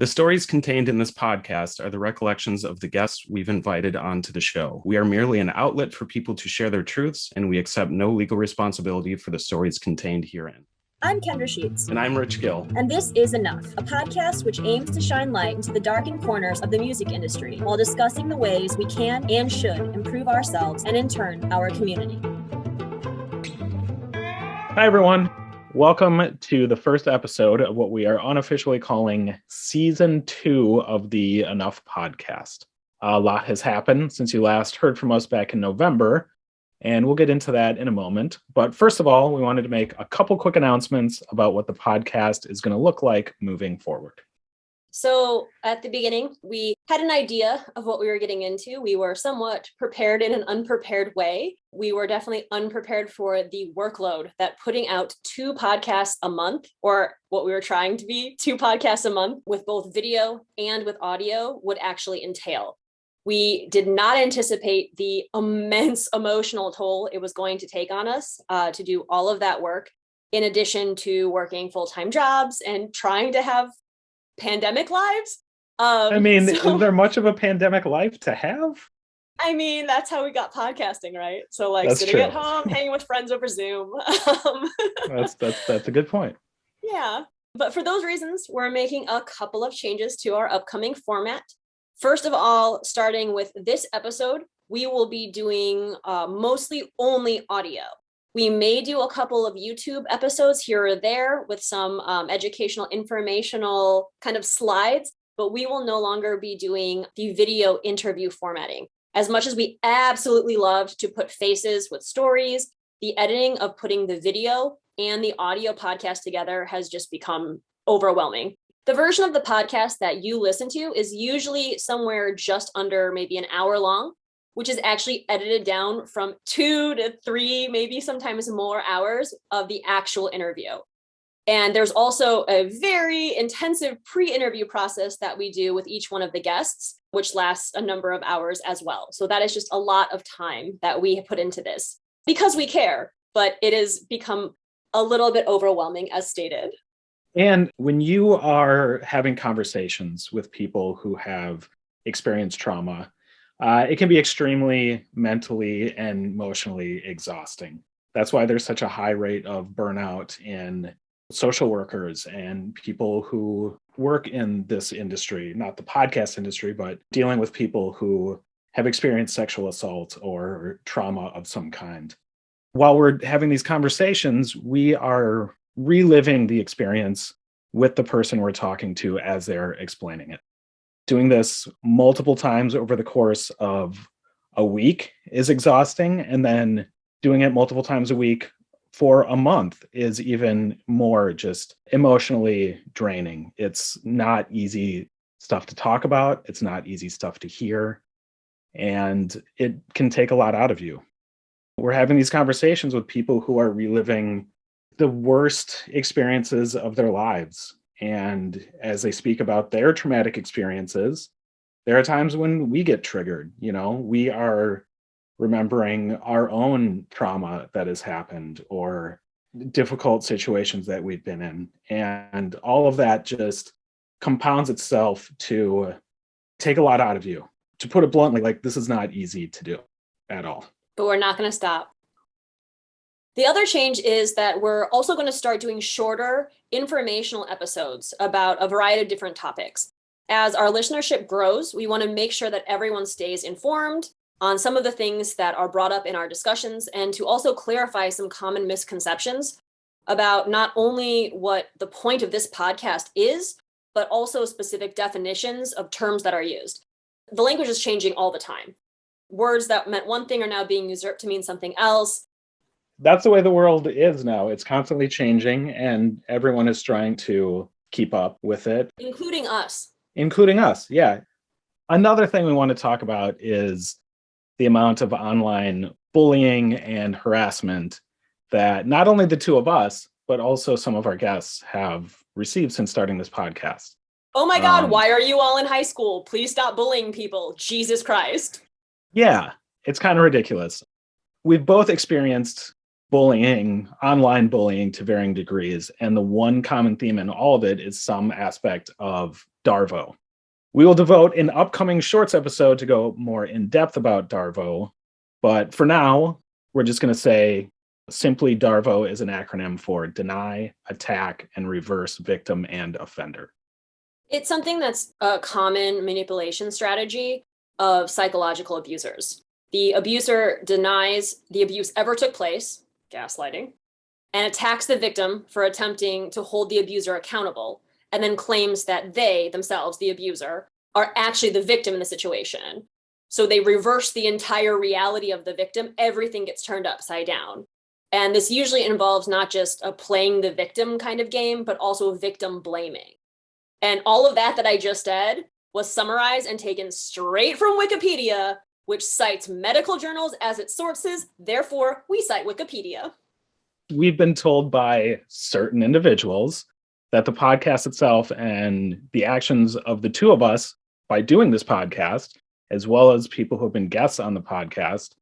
The stories contained in this podcast are the recollections of the guests we've invited onto the show. We are merely an outlet for people to share their truths, and we accept no legal responsibility for the stories contained herein. I'm Kendra Sheets. And I'm Rich Gill. And this is Enough, a podcast which aims to shine light into the darkened corners of the music industry while discussing the ways we can and should improve ourselves and, in turn, our community. Hi, everyone. Welcome to the first episode of what we are unofficially calling Season 2 of the Enough podcast. A lot has happened since you last heard from us back in November, and we'll get into that in a moment. But first of all, we wanted to make a couple quick announcements about what the podcast is going to look like moving forward. So at the beginning, we had an idea of what we were getting into. We were somewhat prepared in an unprepared way. We were definitely unprepared for the workload that putting out 2 podcasts a month, or what we were trying to be 2 podcasts a month with both video and with audio, would actually entail. We did not anticipate the immense emotional toll it was going to take on us to do all of that work, in addition to working full-time jobs and trying to have pandemic lives. Is there much of a pandemic life to have? I mean, that's how we got podcasting, right? So like that's sitting true. At home, hanging with friends over Zoom. That's a good point. Yeah. But for those reasons, we're making a couple of changes to our upcoming format. First of all, starting with this episode, we will be doing mostly only audio. We may do a couple of YouTube episodes here or there with some educational, informational kind of slides, but we will no longer be doing the video interview formatting. As much as we absolutely loved to put faces with stories, the editing of putting the video and the audio podcast together has just become overwhelming. The version of the podcast that you listen to is usually somewhere just under maybe an hour long, which is actually edited down from 2 to 3, maybe sometimes more hours of the actual interview. And there's also a very intensive pre-interview process that we do with each one of the guests, which lasts a number of hours as well. So that is just a lot of time that we have put into this because we care, but it has become a little bit overwhelming, as stated. And when you are having conversations with people who have experienced trauma, it can be extremely mentally and emotionally exhausting. That's why there's such a high rate of burnout in social workers and people who work in this industry, not the podcast industry, but dealing with people who have experienced sexual assault or trauma of some kind. While we're having these conversations, we are reliving the experience with the person we're talking to as they're explaining it. Doing this multiple times over the course of a week is exhausting, and then doing it multiple times a week for a month is even more just emotionally draining. It's not easy stuff to talk about. It's not easy stuff to hear, and it can take a lot out of you. We're having these conversations with people who are reliving the worst experiences of their lives. And as they speak about their traumatic experiences, there are times when we get triggered. We are remembering our own trauma that has happened or difficult situations that we've been in. And all of that just compounds itself to take a lot out of you. To put it bluntly, this is not easy to do at all. But we're not going to stop. The other change is that we're also going to start doing shorter informational episodes about a variety of different topics. As our listenership grows, we want to make sure that everyone stays informed on some of the things that are brought up in our discussions, and to also clarify some common misconceptions about not only what the point of this podcast is, but also specific definitions of terms that are used. The language is changing all the time. Words that meant one thing are now being usurped to mean something else. That's the way the world is now. It's constantly changing, and everyone is trying to keep up with it. Including us. Yeah. Another thing we want to talk about is the amount of online bullying and harassment that not only the 2 of us, but also some of our guests have received since starting this podcast. Oh my God, why are you all in high school? Please stop bullying people. Jesus Christ. Yeah, it's kind of ridiculous. We've both experienced bullying, online bullying to varying degrees. And the one common theme in all of it is some aspect of Darvo. We will devote an upcoming shorts episode to go more in depth about Darvo. But for now, we're just going to say simply Darvo is an acronym for deny, attack, and reverse victim and offender. It's something that's a common manipulation strategy of psychological abusers. The abuser denies the abuse ever took place, gaslighting, and attacks the victim for attempting to hold the abuser accountable, and then claims that they, themselves, the abuser, are actually the victim in the situation. So they reverse the entire reality of the victim. Everything gets turned upside down. And this usually involves not just a playing the victim kind of game, but also victim blaming. And all of that I just said was summarized and taken straight from Wikipedia, which cites medical journals as its sources. Therefore, we cite Wikipedia. We've been told by certain individuals that the podcast itself and the actions of the two of us by doing this podcast, as well as people who have been guests on the podcast,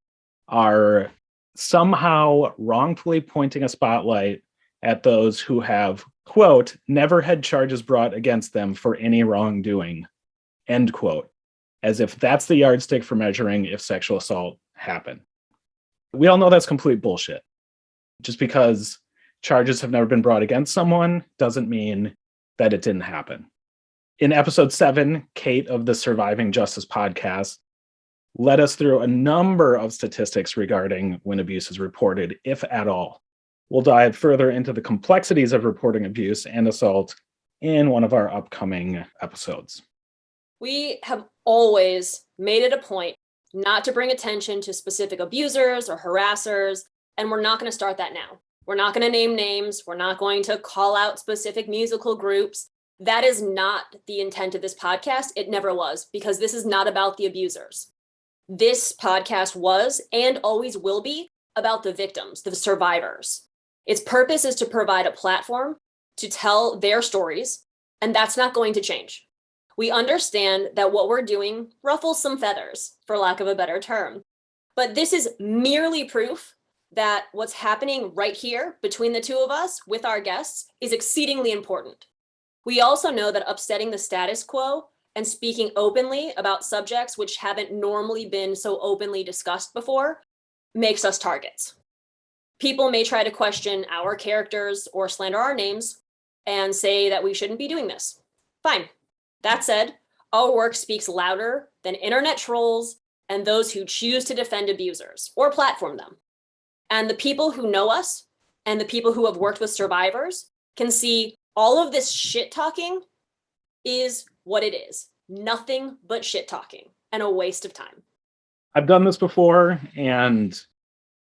are somehow wrongfully pointing a spotlight at those who have, quote, never had charges brought against them for any wrongdoing, end quote, as if that's the yardstick for measuring if sexual assault happened. We all know that's complete bullshit. Just because charges have never been brought against someone doesn't mean that it didn't happen. In episode 7, Kate of the Surviving Justice podcast led us through a number of statistics regarding when abuse is reported, if at all. We'll dive further into the complexities of reporting abuse and assault in one of our upcoming episodes. We have always made it a point not to bring attention to specific abusers or harassers, and we're not going to start that now. We're not going to name names. We're not going to call out specific musical groups. That is not the intent of this podcast. It never was, because this is not about the abusers. This podcast was and always will be about the victims, the survivors. Its purpose is to provide a platform to tell their stories, and that's not going to change. We understand that what we're doing ruffles some feathers, for lack of a better term. But this is merely proof that what's happening right here between the two of us with our guests is exceedingly important. We also know that upsetting the status quo and speaking openly about subjects which haven't normally been so openly discussed before makes us targets. People may try to question our characters or slander our names and say that we shouldn't be doing this. Fine. That said, our work speaks louder than internet trolls and those who choose to defend abusers or platform them. And the people who know us and the people who have worked with survivors can see all of this shit talking is what it is. Nothing but shit talking and a waste of time. I've done this before, and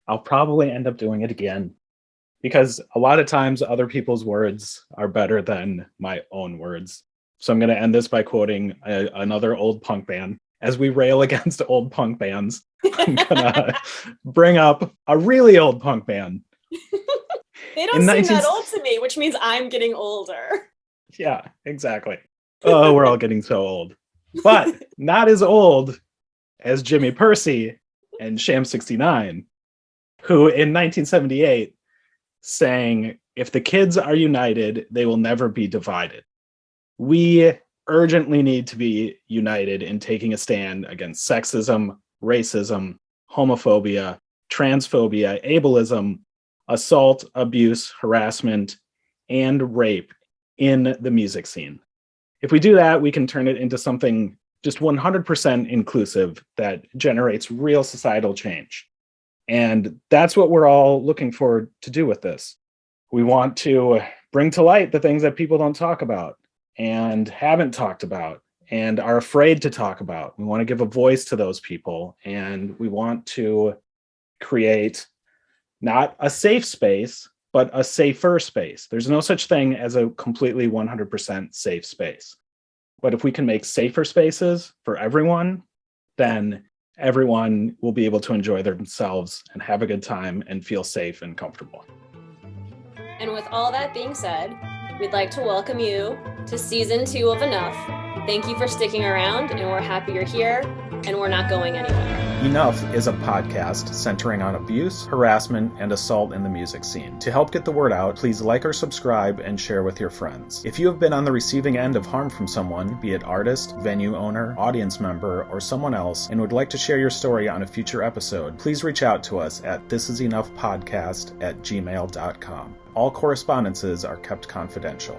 I'll probably end up doing it again, because a lot of times other people's words are better than my own words. So I'm going to end this by quoting another old punk band. As we rail against old punk bands, I'm going to bring up a really old punk band. They don't seem that old to me, which means I'm getting older. Yeah, exactly. Oh, we're all getting so old. But not as old as Jimmy Percy and Sham 69, who in 1978 sang, "If the kids are united, they will never be divided." We urgently need to be united in taking a stand against sexism, racism, homophobia, transphobia, ableism, assault, abuse, harassment, and rape in the music scene. If we do that, we can turn it into something just 100% inclusive that generates real societal change. And that's what we're all looking forward to do with this. We want to bring to light the things that people don't talk about and haven't talked about and are afraid to talk about. We want to give a voice to those people, and we want to create not a safe space, but a safer space. There's no such thing as a completely 100% safe space. But if we can make safer spaces for everyone, then everyone will be able to enjoy themselves and have a good time and feel safe and comfortable. And with all that being said, we'd like to welcome you to season 2 of Enough. Thank you for sticking around, and we're happy you're here. and we're not going anywhere. Enough is a podcast centering on abuse, harassment, and assault in the music scene. To help get the word out, please like or subscribe and share with your friends. If you have been on the receiving end of harm from someone, be it artist, venue owner, audience member, or someone else, and would like to share your story on a future episode, please reach out to us at thisisenoughpodcast@gmail.com. All correspondences are kept confidential.